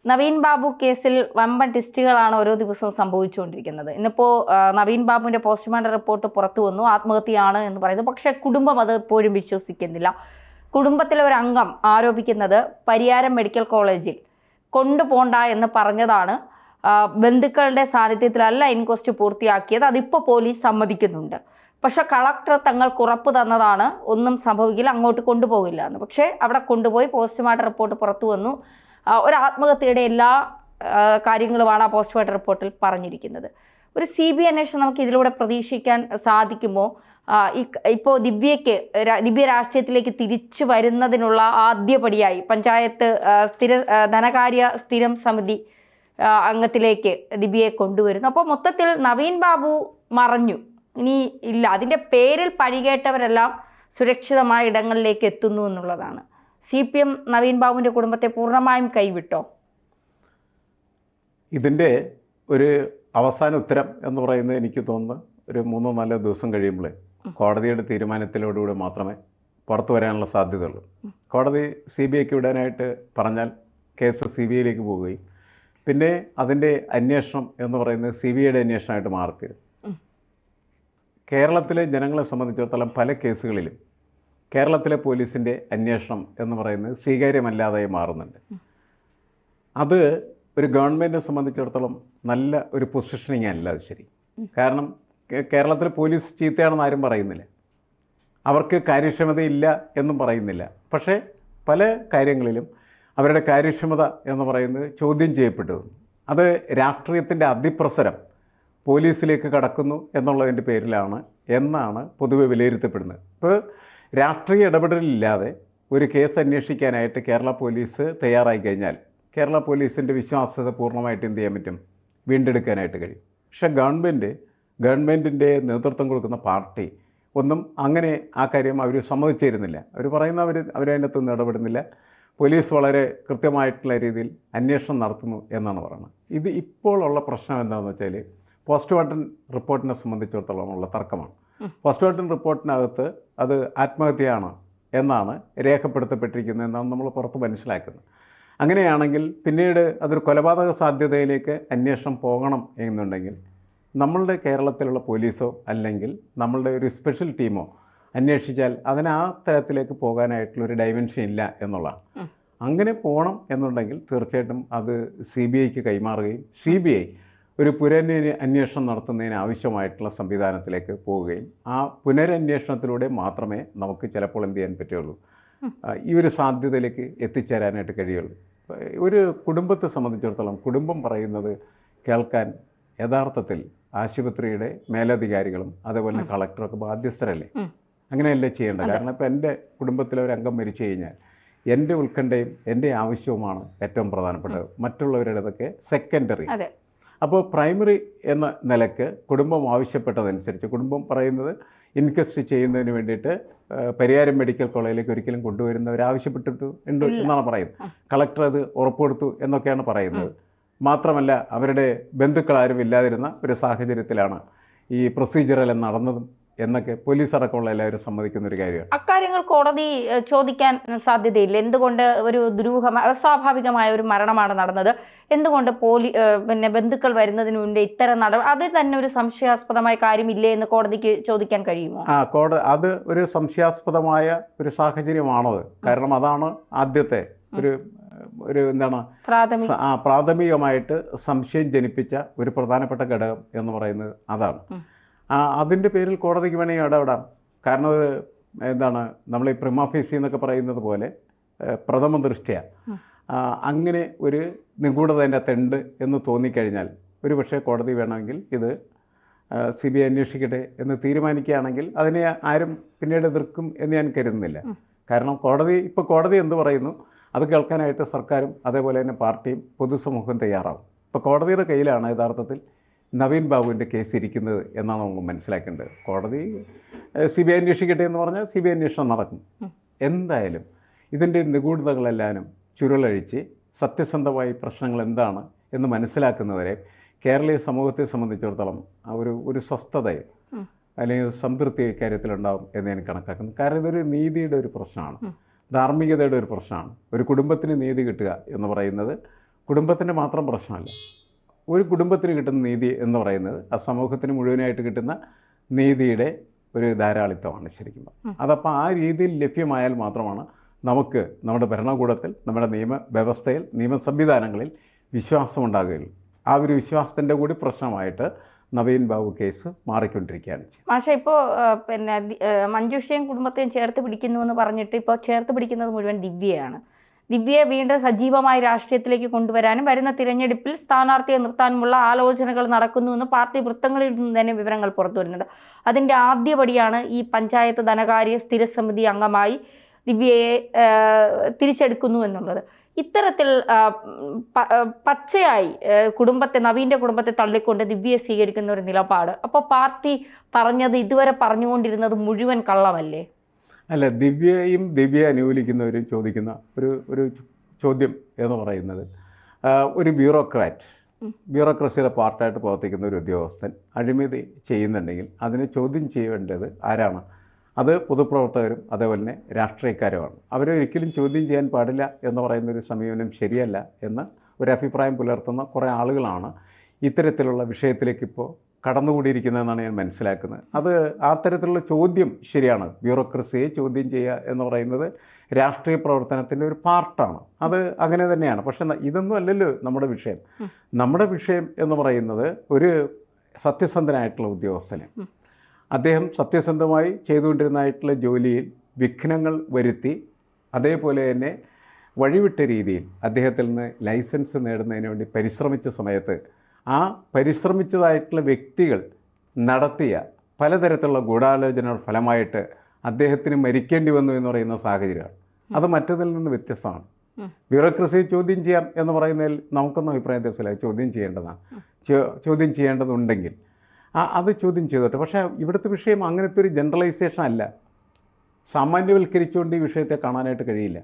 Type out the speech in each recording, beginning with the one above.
നവീൻ ബാബു കേസിൽ വമ്പൻ ടിസ്റ്റുകളാണ് ഓരോ ദിവസവും സംഭവിച്ചുകൊണ്ടിരിക്കുന്നത്. ഇന്നിപ്പോൾ നവീൻ ബാബുവിൻ്റെ പോസ്റ്റ്മോർട്ടം റിപ്പോർട്ട് പുറത്തു വന്നു. ആത്മഹത്യയാണ് എന്ന് പറയുന്നു. പക്ഷേ കുടുംബം അത് ഇപ്പോഴും വിശ്വസിക്കുന്നില്ല. കുടുംബത്തിലെ ഒരു അംഗം ആരോപിക്കുന്നത് പരിയാരം മെഡിക്കൽ കോളേജിൽ കൊണ്ടുപോണ്ട എന്ന് പറഞ്ഞതാണ്. ബന്ധുക്കളുടെ സാന്നിധ്യത്തിലല്ല ഇൻക്വസ്റ്റ് പൂർത്തിയാക്കിയത്. അതിപ്പോൾ പോലീസ് സമ്മതിക്കുന്നുണ്ട്. പക്ഷെ കളക്ടർ തങ്ങൾക്ക് ഉറപ്പ് തന്നതാണ് ഒന്നും സംഭവിക്കില്ല, അങ്ങോട്ട് കൊണ്ടുപോകില്ല എന്ന്. പക്ഷേ അവിടെ കൊണ്ടുപോയി പോസ്റ്റ്മോർട്ടം റിപ്പോർട്ട് പുറത്തു വന്നു. ഒരു ആത്മഹത്യയുടെ എല്ലാ കാര്യങ്ങളുമാണ് ആ പോസ്റ്റ്മോർട്ടം റിപ്പോർട്ടിൽ പറഞ്ഞിരിക്കുന്നത്. ഒരു CBI അന്വേഷണം നമുക്ക് ഇതിലൂടെ പ്രതീക്ഷിക്കാൻ സാധിക്കുമോ? ഇപ്പോൾ ദിവ്യ രാഷ്ട്രീയത്തിലേക്ക് തിരിച്ചു വരുന്നതിനുള്ള ആദ്യപടിയായി പഞ്ചായത്ത് ധനകാര്യ സ്ഥിരം സമിതി അംഗത്തിലേക്ക് ദിവ്യയെ കൊണ്ടുവരുന്നു. അപ്പോൾ മൊത്തത്തിൽ നവീൻ ബാബു മറഞ്ഞു, ഇനി ഇല്ല. അതിൻ്റെ പേരിൽ പഴികേട്ടവരെല്ലാം സുരക്ഷിതമായ ഇടങ്ങളിലേക്ക് എത്തുന്നു എന്നുള്ളതാണ്. CPM നവീൻ ബാബുവിൻ്റെ കുടുംബത്തെ പൂർണ്ണമായും കൈവിട്ടോ? ഇതിൻ്റെ ഒരു അവസാന ഉത്തരം എന്ന് പറയുന്നത് എനിക്ക് തോന്നുന്നു ഒരു 3-4 ദിവസം കഴിയുമ്പോൾ കോടതിയുടെ തീരുമാനത്തിലോടുകൂടി മാത്രമേ പുറത്തു വരാനുള്ള സാധ്യതയുള്ളൂ. കോടതി CBIക്ക് വിടാനായിട്ട് പറഞ്ഞാൽ കേസ് CBIയിലേക്ക് പോവുകയും പിന്നെ അതിൻ്റെ അന്വേഷണം എന്ന് പറയുന്നത് CBIയുടെ അന്വേഷണമായിട്ട് മാറിത്തരും. കേരളത്തിലെ ജനങ്ങളെ സംബന്ധിച്ചിടത്തോളം പല കേസുകളിലും കേരളത്തിലെ പോലീസിൻ്റെ അന്വേഷണം എന്ന് പറയുന്നത് സ്വീകാര്യമല്ലാതായി മാറുന്നുണ്ട്. അത് ഒരു ഗവൺമെൻറ്റിനെ സംബന്ധിച്ചിടത്തോളം നല്ല ഒരു പൊസിഷനിങ് അല്ല അത് ശരി. കാരണം കേരളത്തിലെ പോലീസ് ചീത്തയാണെന്ന് ആരും പറയുന്നില്ല, അവർക്ക് കാര്യക്ഷമതയില്ല എന്നും പറയുന്നില്ല. പക്ഷേ പല കാര്യങ്ങളിലും അവരുടെ കാര്യക്ഷമത എന്ന് പറയുന്നത് ചോദ്യം ചെയ്യപ്പെട്ടു. അത് രാഷ്ട്രീയത്തിൻ്റെ അതിപ്രസരം പോലീസിലേക്ക് കടക്കുന്നു എന്നുള്ളതിൻ്റെ പേരിലാണ് എന്നാണ് പൊതുവെ വിലയിരുത്തപ്പെടുന്നത്. ഇപ്പോൾ രാഷ്ട്രീയ ഇടപെടലില്ലാതെ ഒരു കേസ് അന്വേഷിക്കാനായിട്ട് കേരള പോലീസ് തയ്യാറായി കഴിഞ്ഞാൽ കേരള പോലീസിൻ്റെ വിശ്വാസ്യത പൂർണ്ണമായിട്ട് എന്ത് ചെയ്യാൻ പറ്റും? വീണ്ടെടുക്കാനായിട്ട് കഴിയും. പക്ഷേ ഗവൺമെൻറ്റിൻ്റെ നേതൃത്വം കൊടുക്കുന്ന പാർട്ടി ഒന്നും അങ്ങനെ ആ കാര്യം അവർ സമ്മതിച്ചിരുന്നില്ല. അവർ പറയുന്ന അവരതിനകത്തൊന്നും ഇടപെടുന്നില്ല. പോലീസ് വളരെ കൃത്യമായിട്ടുള്ള രീതിയിൽ അന്വേഷണം നടത്തുന്നു എന്നാണ് പറയുന്നത്. ഇത് ഇപ്പോൾ ഉള്ള പ്രശ്നം എന്താണെന്ന് വെച്ചാൽ പോസ്റ്റ്മോർട്ടം റിപ്പോർട്ടിനെ സംബന്ധിച്ചിടത്തോളം ഉള്ള തർക്കമാണ്. പോസ്റ്റ്മോർട്ടം റിപ്പോർട്ടിനകത്ത് അത് ആത്മഹത്യയാണ് എന്നാണ് രേഖപ്പെടുത്തപ്പെട്ടിരിക്കുന്നത് എന്നാണ് നമ്മൾ പുറത്ത് മനസ്സിലാക്കുന്നത്. അങ്ങനെയാണെങ്കിൽ പിന്നീട് അതൊരു കൊലപാതക സാധ്യതയിലേക്ക് അന്വേഷണം പോകണം എന്നുണ്ടെങ്കിൽ നമ്മളുടെ കേരളത്തിലുള്ള പോലീസോ അല്ലെങ്കിൽ നമ്മളുടെ ഒരു സ്പെഷ്യൽ ടീമോ അന്വേഷിച്ചാൽ അതിന് ആ തരത്തിലേക്ക് പോകാനായിട്ടുള്ളൊരു ഡൈമെൻഷൻ ഇല്ല എന്നുള്ളതാണ്. അങ്ങനെ പോകണം എന്നുണ്ടെങ്കിൽ തീർച്ചയായിട്ടും അത് CBIക്ക് കൈമാറുകയും CBI ഒരു പുനരന്വേഷണം നടത്തുന്നതിന് ആവശ്യമായിട്ടുള്ള സംവിധാനത്തിലേക്ക് പോവുകയും ആ പുനരന്വേഷണത്തിലൂടെ മാത്രമേ നമുക്ക് ചിലപ്പോൾ എന്ത് ചെയ്യാൻ പറ്റുള്ളൂ, ഈ ഒരു സാധ്യതയിലേക്ക് എത്തിച്ചേരാനായിട്ട് കഴിയുള്ളൂ. ഒരു കുടുംബത്തെ സംബന്ധിച്ചിടത്തോളം കുടുംബം പറയുന്നത് കേൾക്കാൻ യഥാർത്ഥത്തിൽ ആശുപത്രിയുടെ മേലധികാരികളും അതേപോലെ കളക്ടറൊക്കെ ബാധ്യസ്ഥരല്ലേ? അങ്ങനെയല്ലേ ചെയ്യേണ്ടത്? കാരണം ഇപ്പോൾ എൻ്റെ കുടുംബത്തിലെ ഒരു അംഗം മരിച്ചു കഴിഞ്ഞാൽ എൻ്റെ ഉത്കണ്ഠയും എൻ്റെ ആവശ്യവുമാണ് ഏറ്റവും പ്രധാനപ്പെട്ടത്, മറ്റുള്ളവരുടേതൊക്കെ സെക്കൻഡറി. അപ്പോൾ പ്രൈമറി എന്ന നിലക്ക് കുടുംബം ആവശ്യപ്പെട്ടതനുസരിച്ച് കുടുംബം പറയുന്നത് ഇൻക്വസ്റ്റ് ചെയ്യുന്നതിന് വേണ്ടിയിട്ട് പരിയാരം മെഡിക്കൽ കോളേജിലേക്ക് ഒരിക്കലും കൊണ്ടുവരുന്നവരാവശ്യപ്പെട്ടിട്ട് ഉണ്ട് എന്നാണ് പറയുന്നത്. കളക്ടർ അത് ഉറപ്പുകൊടുത്തു എന്നൊക്കെയാണ് പറയുന്നത്. മാത്രമല്ല അവരുടെ ബന്ധുക്കളാരും ഇല്ലാതിരുന്ന ഒരു സാഹചര്യത്തിലാണ് ഈ പ്രൊസീജിയറെല്ലാം നടന്നതും എന്നൊക്കെ പോലീസ് അടക്കമുള്ള എല്ലാവരും സമ്മതിക്കുന്ന ഒരു കാര്യമാണ്. അക്കാര്യങ്ങൾ കോടതി ചോദിക്കാൻ സാധ്യതയില്ല. എന്തുകൊണ്ട് ഒരു അസ്വാഭാവികമായ ഒരു മരണമാണ് നടന്നത്, എന്തുകൊണ്ട് ബന്ധുക്കൾ വരുന്നതിന് മുൻപ് ഇത്തരം അത് തന്നെ ഒരു സംശയാസ്പദമായ കാര്യമില്ലേ എന്ന് കോടതിക്ക് ചോദിക്കാൻ കഴിയുമോ? അത് ഒരു സംശയാസ്പദമായ ഒരു സാഹചര്യമാണത്. കാരണം അതാണ് ആദ്യത്തെ ഒരു എന്താണ് പ്രാഥമികമായിട്ട് സംശയം ജനിപ്പിച്ച ഒരു പ്രധാനപ്പെട്ട ഘടകം എന്ന് പറയുന്നത് അതാണ്. അതിൻ്റെ പേരിൽ കോടതിക്ക് വേണമെങ്കിൽ ഇടപെടാം. കാരണം അത് എന്താണ് നമ്മൾ ഈ പ്രിമാ ഫേസി എന്നൊക്കെ പറയുന്നത് പോലെ പ്രഥമ ദൃഷ്ട്യ അങ്ങനെ ഒരു നിഗൂഢത അതിൻ്റെ അകത്തുണ്ട് എന്ന് തോന്നിക്കഴിഞ്ഞാൽ ഒരു പക്ഷേ കോടതി വേണമെങ്കിൽ ഇത് CBI അന്വേഷിക്കട്ടെ എന്ന് തീരുമാനിക്കുകയാണെങ്കിൽ അതിനെ ആരും പിന്നീട് എതിർക്കും എന്ന് ഞാൻ കരുതുന്നില്ല. കാരണം കോടതി എന്ത് പറയുന്നു അത് കേൾക്കാനായിട്ട് സർക്കാരും അതേപോലെ തന്നെ പാർട്ടിയും പൊതുസമൂഹം തയ്യാറാവും. ഇപ്പോൾ കോടതിയുടെ കയ്യിലാണ് യഥാർത്ഥത്തിൽ നവീൻ ബാബുവിൻ്റെ കേസ് ഇരിക്കുന്നത് എന്നാണ് നമ്മൾ മനസ്സിലാക്കേണ്ടത്. കോടതി CBI അന്വേഷിക്കട്ടെ എന്ന് പറഞ്ഞാൽ CBI അന്വേഷണം നടക്കും. എന്തായാലും ഇതിൻ്റെ നിഗൂഢതകളെല്ലാവരും ചുരുളഴിച്ച് സത്യസന്ധമായി പ്രശ്നങ്ങൾ എന്താണ് എന്ന് മനസ്സിലാക്കുന്നവരെ കേരളീയ സമൂഹത്തെ സംബന്ധിച്ചിടത്തോളം ഒരു സ്വസ്ഥതയെ അല്ലെങ്കിൽ സംതൃപ്തി ഇക്കാര്യത്തിലുണ്ടാവും എന്ന് ഞാൻ കണക്കാക്കുന്നു. കാരണം ഇതൊരു നീതിയുടെ ഒരു പ്രശ്നമാണ്, ധാർമ്മികതയുടെ ഒരു പ്രശ്നമാണ്. ഒരു കുടുംബത്തിന് നീതി കിട്ടുക എന്ന് പറയുന്നത് കുടുംബത്തിൻ്റെ മാത്രം പ്രശ്നമല്ല. ഒരു കുടുംബത്തിന് കിട്ടുന്ന നീതി എന്ന് പറയുന്നത് ആ സമൂഹത്തിന് മുഴുവനായിട്ട് കിട്ടുന്ന നീതിയുടെ ഒരു ധാരാളിത്തമാണ് ശരിക്കും. അതപ്പോൾ ആ രീതിയിൽ ലഭ്യമായാൽ മാത്രമാണ് നമുക്ക് നമ്മുടെ ഭരണകൂടത്തിൽ, നമ്മുടെ നിയമവ്യവസ്ഥയിൽ, നിയമ സംവിധാനങ്ങളിൽ വിശ്വാസമുണ്ടാകുകയുള്ളൂ. ആ ഒരു വിശ്വാസത്തിൻ്റെ കൂടി പ്രശ്നമായിട്ട് നവീൻ ബാബു കേസ് മാറിക്കൊണ്ടിരിക്കുകയാണ്. പക്ഷേ ഇപ്പോൾ പിന്നെ മഞ്ജുഷയും കുടുംബത്തെയും ചേർത്ത് പിടിക്കുന്നു എന്ന് പറഞ്ഞിട്ട് ഇപ്പോൾ ചേർത്ത് പിടിക്കുന്നത് മുഴുവൻ ദിവ്യയാണ്. ദിവ്യയെ വീണ്ടും സജീവമായ രാഷ്ട്രീയത്തിലേക്ക് കൊണ്ടുവരാനും വരുന്ന തിരഞ്ഞെടുപ്പിൽ സ്ഥാനാർത്ഥിയെ നിർത്താനുമുള്ള ആലോചനകൾ നടക്കുന്നുവെന്ന് പാർട്ടി വൃത്തങ്ങളിൽ നിന്ന് തന്നെ വിവരങ്ങൾ പുറത്തു വരുന്നുണ്ട്. അതിൻ്റെ ആദ്യപടിയാണ് ഈ പഞ്ചായത്ത് ധനകാര്യ സ്ഥിരസമിതി അംഗമായി ദിവ്യയെ തിരിച്ചെടുക്കുന്നു എന്നുള്ളത്. ഇത്തരത്തിൽ പച്ചയായി നവീൻ്റെ കുടുംബത്തെ തള്ളിക്കൊണ്ട് ദിവ്യയെ സ്വീകരിക്കുന്ന ഒരു നിലപാട്, അപ്പോൾ പാർട്ടി പറഞ്ഞത് ഇതുവരെ പറഞ്ഞുകൊണ്ടിരുന്നത് മുഴുവൻ കള്ളമല്ലേ? അല്ല, ദിവ്യയെ അനുകൂലിക്കുന്നവരും ചോദിക്കുന്ന ഒരു ചോദ്യം എന്ന് പറയുന്നത്, ഒരു ബ്യൂറോക്രസിയുടെ പാർട്ടായിട്ട് പ്രവർത്തിക്കുന്ന ഒരു ഉദ്യോഗസ്ഥൻ അഴിമതി ചെയ്യുന്നുണ്ടെങ്കിൽ അതിനെ ചോദ്യം ചെയ്യേണ്ടത് ആരാണ്? അത് പൊതുപ്രവർത്തകരും അതേപോലെ തന്നെ രാഷ്ട്രീയക്കാരുമാണ്. അവരൊരിക്കലും ചോദ്യം ചെയ്യാൻ പാടില്ല എന്ന് പറയുന്നൊരു സമീപനം ശരിയല്ല എന്ന് ഒരു അഭിപ്രായം പുലർത്തുന്ന കുറേ ആളുകളാണ് ഇത്തരത്തിലുള്ള വിഷയത്തിലേക്ക് ഇപ്പോൾ കടന്നുകൂടിയിരിക്കുന്നതെന്നാണ് ഞാൻ മനസ്സിലാക്കുന്നത്. അത് ആ തരത്തിലുള്ള ചോദ്യം ശരിയാണ്. ബ്യൂറോക്രസിയെ ചോദ്യം ചെയ്യുക എന്ന് പറയുന്നത് രാഷ്ട്രീയ പ്രവർത്തനത്തിൻ്റെ ഒരു പാർട്ടാണ്. അത് അങ്ങനെ തന്നെയാണ്. പക്ഷേ ഇതൊന്നും അല്ലല്ലോ നമ്മുടെ വിഷയം. നമ്മുടെ വിഷയം എന്ന് പറയുന്നത് ഒരു സത്യസന്ധനായിട്ടുള്ള ഉദ്യോഗസ്ഥനെ, അദ്ദേഹം സത്യസന്ധമായി ചെയ്തുകൊണ്ടിരുന്നതായിട്ടുള്ള ജോലിയിൽ വിഘ്നങ്ങൾ വരുത്തി, അതേപോലെ തന്നെ വഴിവിട്ട രീതിയിൽ അദ്ദേഹത്തിൽ നിന്ന് ലൈസൻസ് നേടുന്നതിന് വേണ്ടി പരിശ്രമിച്ച സമയത്ത് ആ പരിശ്രമിച്ചതായിട്ടുള്ള വ്യക്തികൾ നടത്തിയ പലതരത്തിലുള്ള ഗൂഢാലോചനയുടെ ഫലമായിട്ട് അദ്ദേഹത്തിന് മരിക്കേണ്ടി വന്നു എന്ന് പറയുന്ന സാഹചര്യമാണ്. അത് മറ്റതിൽ നിന്ന് വ്യത്യസ്തമാണ്. ബ്യൂറോക്രസി ചോദ്യം ചെയ്യാം എന്ന് പറയുന്നതിൽ നമുക്കൊന്നും അഭിപ്രായം തീർച്ചയായും ചോദ്യം ചെയ്യേണ്ടതാണ്. ചോദ്യം ചെയ്യേണ്ടതുണ്ടെങ്കിൽ അത് ചോദ്യം ചെയ്തോട്ടെ. പക്ഷേ ഇവിടുത്തെ വിഷയം അങ്ങനത്തെ ഒരു ജനറലൈസേഷൻ അല്ല. സാമാന്യവൽക്കരിച്ചുകൊണ്ട് ഈ വിഷയത്തെ കാണാനായിട്ട് കഴിയില്ല.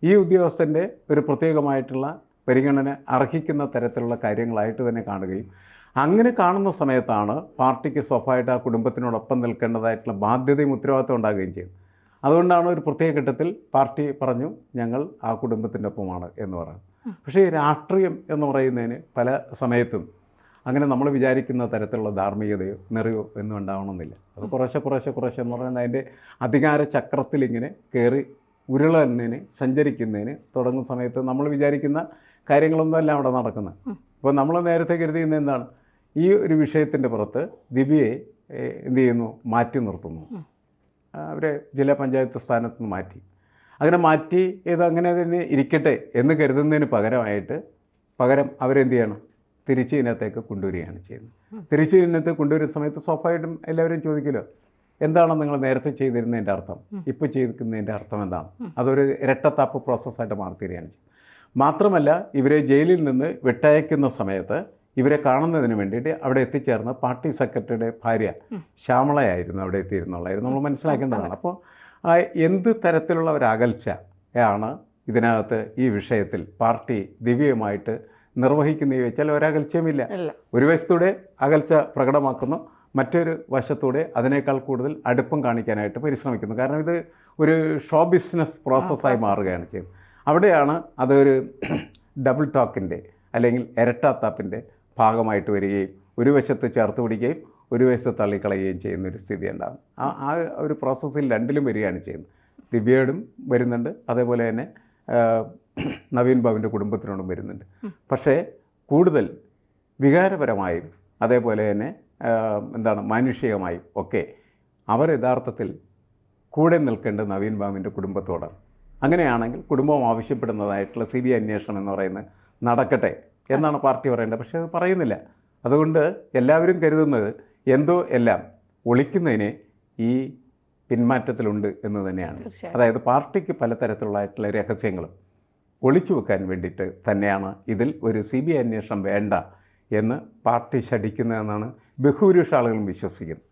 ഈ ഉദ്യോഗസ്ഥൻ്റെ ഒരു പ്രത്യേകമായിട്ടുള്ള പരിഗണന അർഹിക്കുന്ന തരത്തിലുള്ള കാര്യങ്ങളായിട്ട് തന്നെ കാണുകയും അങ്ങനെ കാണുന്ന സമയത്താണ് പാർട്ടിക്ക് സ്വാഭാവികമായിട്ട് ആ കുടുംബത്തിനോടൊപ്പം നിൽക്കേണ്ടതായിട്ടുള്ള ബാധ്യതയും ഉത്തരവാദിത്വം ഉണ്ടാകുകയും ചെയ്യും. അതുകൊണ്ടാണ് ഒരു പ്രത്യേക ഘട്ടത്തിൽ പാർട്ടി പറഞ്ഞു ഞങ്ങൾ ആ കുടുംബത്തിൻ്റെ ഒപ്പമാണ് എന്ന് പറഞ്ഞു. പക്ഷേ ഈ രാഷ്ട്രീയം എന്ന് പറയുന്നതിന് പല സമയത്തും അങ്ങനെ നമ്മൾ വിചാരിക്കുന്ന തരത്തിലുള്ള ധാർമ്മികതയോ നിറയോ ഒന്നും ഉണ്ടാവണമെന്നില്ല. അത് കുറേശ്ശെ എന്ന് പറയുന്നത് അതിൻ്റെ അധികാര ചക്രത്തിലിങ്ങനെ കയറി ഉരുളുന്നതിന് സഞ്ചരിക്കുന്നതിന് തുടങ്ങുന്ന സമയത്ത് നമ്മൾ വിചാരിക്കുന്ന കാര്യങ്ങളൊന്നുമല്ല അവിടെ നടക്കുന്നത്. അപ്പോൾ നമ്മൾ നേരത്തെ കരുതിയുന്നത് എന്താണ്? ഈ ഒരു വിഷയത്തിൻ്റെ പുറത്ത് ദിവ്യയെ എന്ത് ചെയ്യുന്നു? മാറ്റി നിർത്തുന്നു. അവരെ ജില്ലാ പഞ്ചായത്ത് സ്ഥാനത്ത് നിന്ന് മാറ്റി. അങ്ങനെ മാറ്റി അങ്ങനെ തന്നെ ഇരിക്കട്ടെ എന്ന് കരുതുന്നതിന് പകരം അവരെന്ത് ചെയ്യണം? തിരിച്ച് ഇതിനകത്തേക്ക് കൊണ്ടുവരികയാണ് ചെയ്യുന്നത്. തിരിച്ച് ഇതിനകത്ത് കൊണ്ടുവരുന്ന സമയത്ത് സ്വാഭാവികമായിട്ടും എല്ലാവരും ചോദിക്കുമല്ലോ, എന്താണ് നിങ്ങൾ നേരത്തെ ചെയ്തിരുന്നതിൻ്റെ അർത്ഥം, ഇപ്പോൾ ചെയ്തിരിക്കുന്നതിൻ്റെ അർത്ഥം എന്താണ്? അതൊരു ഇരട്ടത്താപ്പ് പ്രോസസ്സായിട്ട് മാറിത്തീരുകയാണ്. മാത്രമല്ല ഇവരെ ജയിലിൽ നിന്ന് വിട്ടയക്കുന്ന സമയത്ത് ഇവരെ കാണുന്നതിന് വേണ്ടിയിട്ട് അവിടെ എത്തിച്ചേർന്ന പാർട്ടി സെക്രട്ടറിയുടെ ഭാര്യ ശ്യാമളയായിരുന്നു അവിടെ എത്തിയിരുന്നുള്ളായിരുന്നു നമ്മൾ മനസ്സിലാക്കേണ്ടതാണ്. അപ്പോൾ എന്ത് തരത്തിലുള്ള ഒരു അകൽച്ചയാണ് ഇതിനകത്ത് ഈ വിഷയത്തിൽ പാർട്ടി ദിവ്യമായിട്ട് നിർവഹിക്കുന്ന വെച്ചാൽ ഒരകൽച്ചയുമില്ല. ഒരു വശത്തൂടെ അകൽച്ച പ്രകടമാക്കുന്നു, മറ്റൊരു വശത്തൂടെ അതിനേക്കാൾ കൂടുതൽ അടുപ്പം കാണിക്കാനായിട്ട് പരിശ്രമിക്കുന്നു. കാരണം ഇത് ഒരു ഷോ ബിസിനസ് പ്രോസസ്സായി മാറുകയാണ് ചെയ്യുന്നത്. അവിടെയാണ് അതൊരു ഡബിൾ ടോക്കിൻ്റെ അല്ലെങ്കിൽ ഇരട്ടാത്താപ്പിൻ്റെ ഭാഗമായിട്ട് വരികയും ഒരു വശത്ത് ചേർത്ത് പിടിക്കുകയും ഒരു വശത്ത് തള്ളിക്കളയുകയും ചെയ്യുന്നൊരു സ്ഥിതി ഉണ്ടാകും. ആ ഒരു പ്രോസസ്സിൽ രണ്ടിലും വരികയാണ് ചെയ്യുന്നത്. ദിവ്യയോടും വരുന്നുണ്ട്, അതേപോലെ തന്നെ നവീൻ ബാബുവിൻ്റെ കുടുംബത്തിനോടും വരുന്നുണ്ട്. പക്ഷേ കൂടുതൽ വികാരപരമായും അതേപോലെ തന്നെ മാനുഷികമായും ഒക്കെ അവർ യഥാർത്ഥത്തിൽ കൂടെ നിൽക്കേണ്ടത് നവീൻ ബാബുവിൻ്റെ കുടുംബത്തോടാണ്. അങ്ങനെയാണെങ്കിൽ കുടുംബം ആവശ്യപ്പെടുന്നതായിട്ടുള്ള CBI അന്വേഷണം എന്ന് പറയുന്നത് നടക്കട്ടെ എന്നാണ് പാർട്ടി പറയേണ്ടത്. പക്ഷേ അത് പറയുന്നില്ല. അതുകൊണ്ട് എല്ലാവരും കരുതുന്നത് എന്തോ എല്ലാം ഒളിക്കുന്നതിന് ഈ പിന്മാറ്റത്തിലുണ്ട് എന്ന് തന്നെയാണ്. അതായത് പാർട്ടിക്ക് പലതരത്തിലുള്ളതായിട്ടുള്ള രഹസ്യങ്ങളും ഒളിച്ചു വെക്കാൻ വേണ്ടിയിട്ട് തന്നെയാണ് ഇതിൽ ഒരു CBI അന്വേഷണം വേണ്ട എന്ന് പാർട്ടി ശഠിക്കുന്നതെന്നാണ് ബഹുഭൂരിപക്ഷ ആളുകളും വിശ്വസിക്കുന്നത്.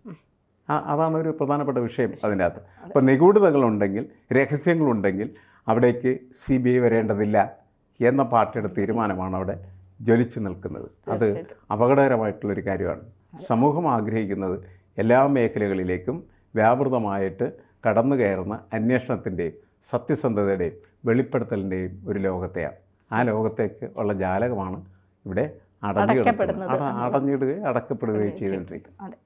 അതാണ് ഒരു പ്രധാനപ്പെട്ട വിഷയം അതിൻ്റെ അകത്ത്. ഇപ്പോൾ നിഗൂഢതകളുണ്ടെങ്കിൽ, രഹസ്യങ്ങളുണ്ടെങ്കിൽ അവിടേക്ക് CBI വരേണ്ടതില്ല എന്ന പാർട്ടിയുടെ തീരുമാനമാണ് അവിടെ ജ്വലിച്ചു നിൽക്കുന്നത്. അത് അപകടകരമായിട്ടുള്ളൊരു കാര്യമാണ്. സമൂഹം ആഗ്രഹിക്കുന്നത് എല്ലാ മേഖലകളിലേക്കും വ്യാപൃതമായിട്ട് കടന്നു കയറുന്ന അന്വേഷണത്തിൻ്റെയും സത്യസന്ധതയുടെയും വെളിപ്പെടുത്തലിൻ്റെയും ഒരു ലോകത്തെയാണ്. ആ ലോകത്തേക്ക് ഉള്ള ജാലകമാണ് ഇവിടെ അടഞ്ഞിടുന്നത്, അടഞ്ഞിടുകയും അടക്കപ്പെടുകയും ചെയ്തുകൊണ്ടിരിക്കുന്നത്. അതെ.